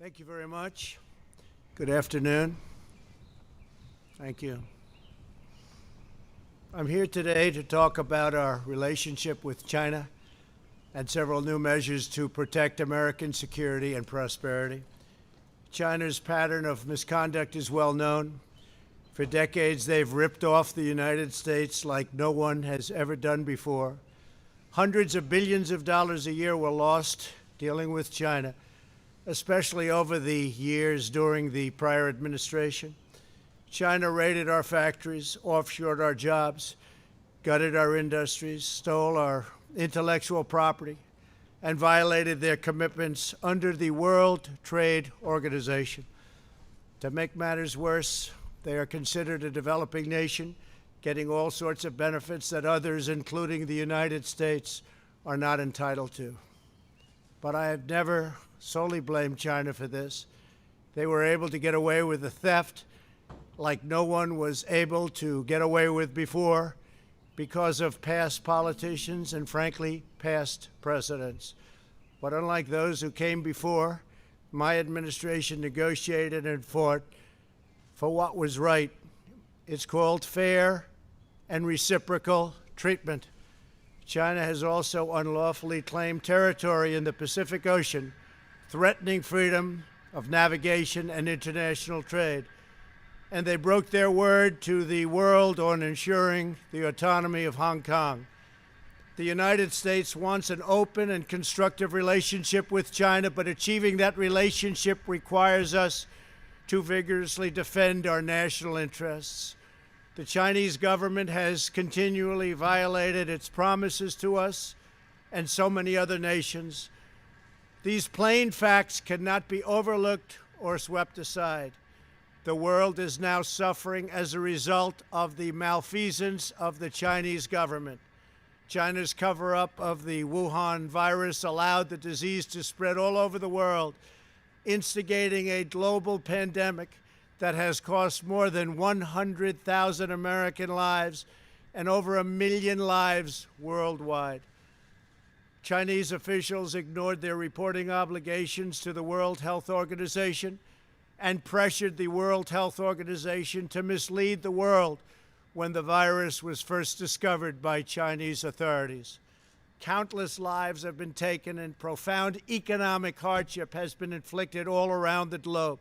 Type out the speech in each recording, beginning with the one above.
Thank you very much. Good afternoon. Thank you. I'm here today to talk about our relationship with China and several new measures to protect American security and prosperity. China's pattern of misconduct is well known. For decades, they've ripped off the United States like no one has ever done before. Hundreds of billions of dollars a year were lost dealing with China, especially over the years during the prior administration. China raided our factories, offshored our jobs, gutted our industries, stole our intellectual property, and violated their commitments under the World Trade Organization. To make matters worse, they are considered a developing nation, getting all sorts of benefits that others, including the United States, are not entitled to. But I have never solely blamed China for this. They were able to get away with the theft like no one was able to get away with before because of past politicians and, frankly, past presidents. But unlike those who came before, my administration negotiated and fought for what was right. It's called fair and reciprocal treatment. China has also unlawfully claimed territory in the Pacific Ocean, threatening freedom of navigation and international trade. And they broke their word to the world on ensuring the autonomy of Hong Kong. The United States wants an open and constructive relationship with China, but achieving that relationship requires us to vigorously defend our national interests. The Chinese government has continually violated its promises to us and so many other nations. These plain facts cannot be overlooked or swept aside. The world is now suffering as a result of the malfeasance of the Chinese government. China's cover-up of the Wuhan virus allowed the disease to spread all over the world, instigating a global pandemic that has cost more than 100,000 American lives and over 1 million lives worldwide. Chinese officials ignored their reporting obligations to the World Health Organization and pressured the World Health Organization to mislead the world when the virus was first discovered by Chinese authorities. Countless lives have been taken and profound economic hardship has been inflicted all around the globe.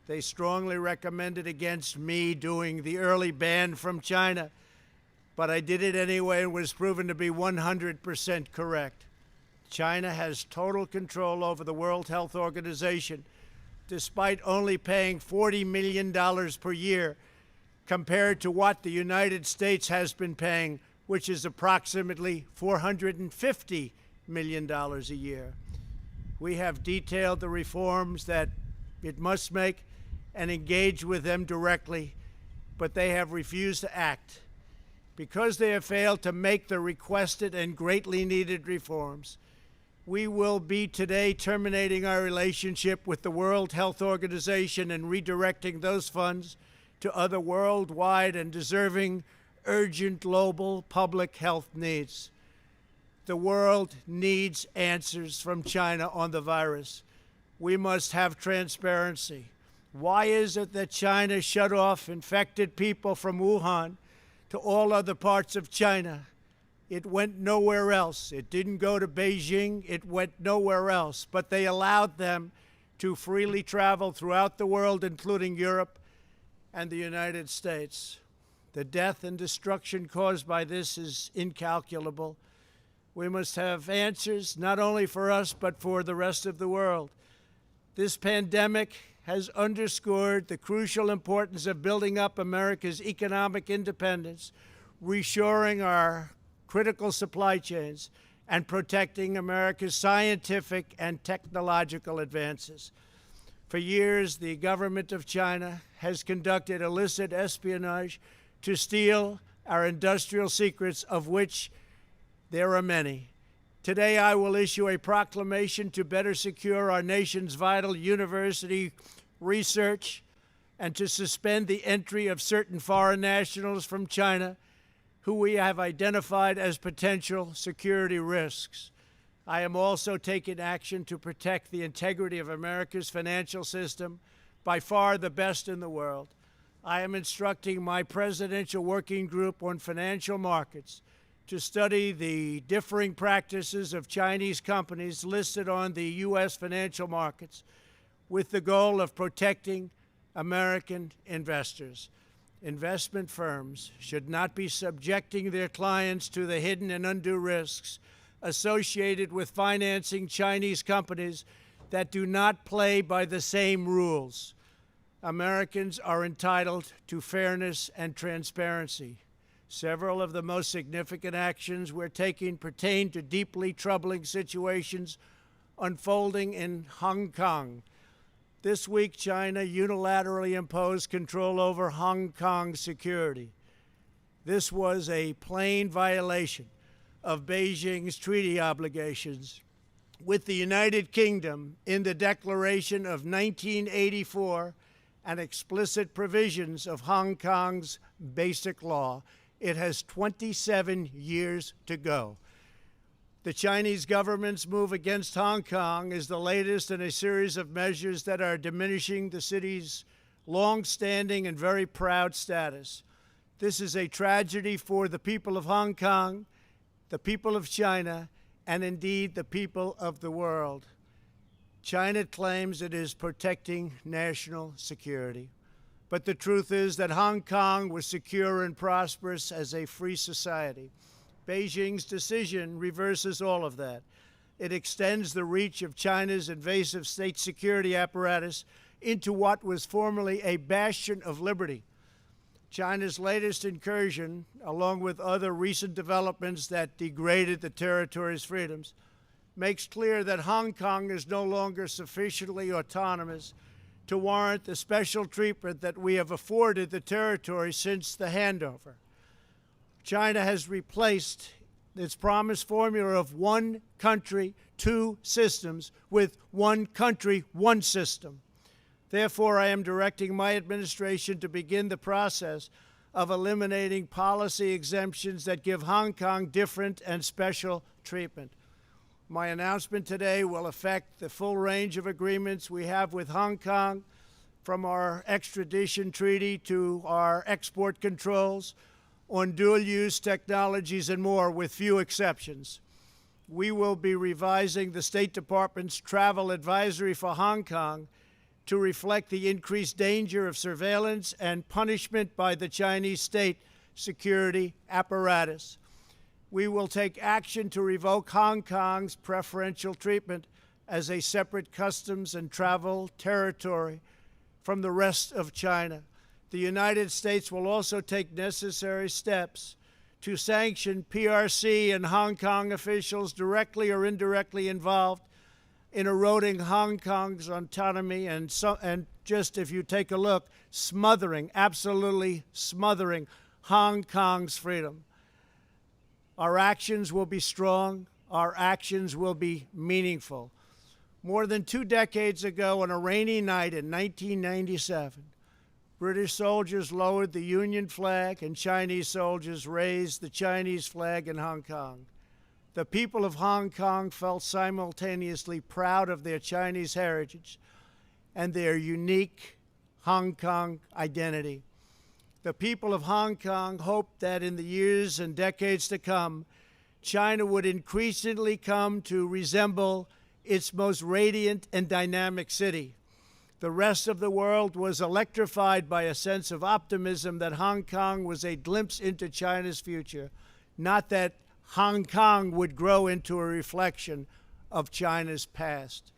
They strongly recommended against me doing the early ban from China, but I did it anyway and was proven to be 100% correct. China has total control over the World Health Organization, despite only paying $40 million per year compared to what the United States has been paying, which is approximately $450 million a year. We have detailed the reforms that it must make and engage with them directly, but they have refused to act. Because they have failed to make the requested and greatly needed reforms, we will be today terminating our relationship with the World Health Organization and redirecting those funds to other worldwide and deserving urgent global public health needs. The world needs answers from China on the virus. We must have transparency. Why is it that China shut off infected people from Wuhan to all other parts of China? It went nowhere else. It didn't go to Beijing. It went nowhere else. But they allowed them to freely travel throughout the world, including Europe and the United States. The death and destruction caused by this is incalculable. We must have answers, not only for us, but for the rest of the world. This pandemic has underscored the crucial importance of building up America's economic independence, reshoring our critical supply chains, and protecting America's scientific and technological advances. For years, the government of China has conducted illicit espionage to steal our industrial secrets, of which there are many. Today, I will issue a proclamation to better secure our nation's vital university research and to suspend the entry of certain foreign nationals from China who we have identified as potential security risks. I am also taking action to protect the integrity of America's financial system, by far the best in the world. I am instructing my presidential working group on financial markets to study the differing practices of Chinese companies listed on the U.S. financial markets with the goal of protecting American investors. Investment firms should not be subjecting their clients to the hidden and undue risks associated with financing Chinese companies that do not play by the same rules. Americans are entitled to fairness and transparency. Several of the most significant actions we're taking pertain to deeply troubling situations unfolding in Hong Kong. This week, China unilaterally imposed control over Hong Kong's security. This was a plain violation of Beijing's treaty obligations with the United Kingdom in the Declaration of 1984 and explicit provisions of Hong Kong's Basic Law. It has 27 years to go. The Chinese government's move against Hong Kong is the latest in a series of measures that are diminishing the city's long-standing and very proud status. This is a tragedy for the people of Hong Kong, the people of China, and indeed the people of the world. China claims it is protecting national security. But the truth is that Hong Kong was secure and prosperous as a free society. Beijing's decision reverses all of that. It extends the reach of China's invasive state security apparatus into what was formerly a bastion of liberty. China's latest incursion, along with other recent developments that degraded the territory's freedoms, makes clear that Hong Kong is no longer sufficiently autonomous to warrant the special treatment that we have afforded the territory since the handover. China has replaced its promised formula of one country, two systems with one country, one system. Therefore, I am directing my administration to begin the process of eliminating policy exemptions that give Hong Kong different and special treatment. My announcement today will affect the full range of agreements we have with Hong Kong, from our extradition treaty to our export controls on dual-use technologies and more, with few exceptions. We will be revising the State Department's travel advisory for Hong Kong to reflect the increased danger of surveillance and punishment by the Chinese state security apparatus. We will take action to revoke Hong Kong's preferential treatment as a separate customs and travel territory from the rest of China. The United States will also take necessary steps to sanction PRC and Hong Kong officials directly or indirectly involved in eroding Hong Kong's autonomy and just, if you take a look, smothering, absolutely smothering Hong Kong's freedom. Our actions will be strong. Our actions will be meaningful. More than 2 decades ago, on a rainy night in 1997, British soldiers lowered the Union flag and Chinese soldiers raised the Chinese flag in Hong Kong. The people of Hong Kong felt simultaneously proud of their Chinese heritage and their unique Hong Kong identity. The people of Hong Kong hoped that in the years and decades to come, China would increasingly come to resemble its most radiant and dynamic city. The rest of the world was electrified by a sense of optimism that Hong Kong was a glimpse into China's future, not that Hong Kong would grow into a reflection of China's past.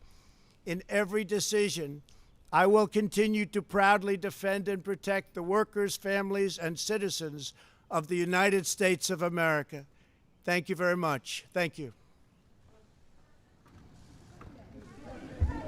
In every decision, I will continue to proudly defend and protect the workers, families, and citizens of the United States of America. Thank you very much. Thank you.